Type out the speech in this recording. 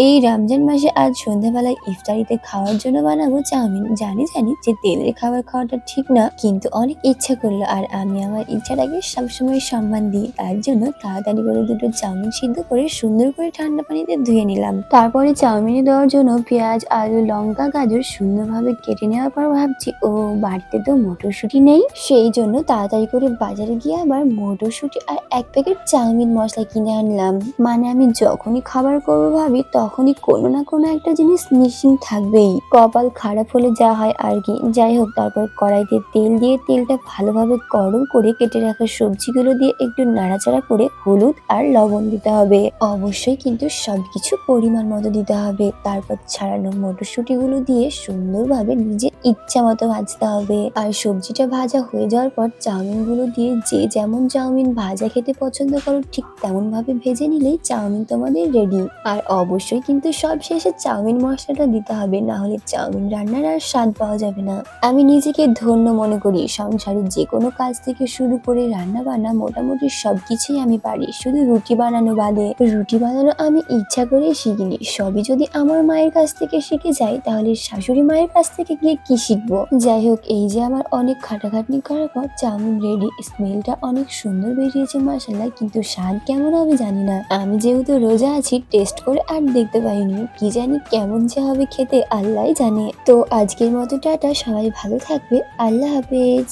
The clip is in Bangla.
এই রমজান মাসে আজ সন্ধ্যাবেলায় ইফতারিতে খাওয়ার জন্য বানাবো চাউমিন। জানি যে তেলের খাবার খাওয়াটা ঠিক না, কিন্তু অনেক ইচ্ছা করলো আর আমি আমার ইচ্ছাটাকে সবসময় সম্মান দিই। তার জন্য তাড়াতাড়ি করে দুটো চাউমিন সিদ্ধ করে সুন্দর করে ঠান্ডা পানিতে ধুয়ে নিলাম। তারপরে চাউমিনে দেওয়ার জন্য পেঁয়াজ, আলু, লঙ্কা, গাজর সুন্দরভাবে কেটে নেওয়ার পর ভাবছি, ও বাড়িতে তো মটরশুঁটি নেই, সেই জন্য তাড়াতাড়ি করে বাজারে গিয়ে আবার মটরশুঁটি আর 1 প্যাকেট চাউমিন মশলা কিনে আনলাম। মানে আমি যখনই খাবার করবো ভাবি তখনই কোনো না কোনো একটা জিনিস মিসিং থাকবেই। কপাল খারাপ হলে যা হয় আর কি। যাই হোক, তারপর কড়াইতে তেল দিয়ে তেলটা ভালোভাবে গরম করে কেটে রাখা সবজিগুলো দিয়ে একটু নাড়াচাড়া করে হলুদ আর লবণ দিতে হবে। অবশ্যই কিন্তু সবকিছু পরিমাণ মতো দিতে হবে। তারপর ছাড়ানো মটরশুঁটিগুলো দিয়ে সুন্দরভাবে নিজের ইচ্ছা মতো ভাজতে হবে। আর সবজিটা ভাজা হয়ে যাওয়ার পর চাউমিনগুলো দিয়ে যে যেমন চাউমিন ভাজা খেতে পছন্দ করো ঠিক তেমন ভাবে ভেজে নিলেই চাউমিন তোমাদের রেডি। আর অবশ্যই কিন্তু সব শেষে চাউমিন মশলাটা দিতে হবে, না হলে চাউমিন রান্নার আর স্বাদ পাওয়া যাবে না। আমি নিজেকে ধন্য মনে করি, সংসারের যে কোনো কাজ থেকে শুরু করে রান্না বান্না মোটামুটি সবকিছুই আমি পারি, শুধু রুটি বানানো বাদে। রুটি বানানো আমি ইচ্ছা করে শিখিনি, সবই যদি আমার মায়ের কাছ থেকে শিখে যাই তাহলে শাশুড়ি মায়ের কাছ থেকে গিয়ে কি শিখবো। যাই হোক, এই যে আমার অনেক খাটাখাটনি করার পর চাউমিন রেডি। স্মেলটা অনেক সুন্দর বেরিয়েছে মাশাআল্লাহ, কিন্তু স্বাদ কেমন হবে জানি না। আমি যেহেতু রোজা আছি, টেস্ট করে আর দেখতে পাইনি, কি জানি কেমন যে হবে খেতে আল্লাহই জানে। তো আজকের মতো টাটা, সবাই ভালো থাকবে, আল্লাহ হাফেজ।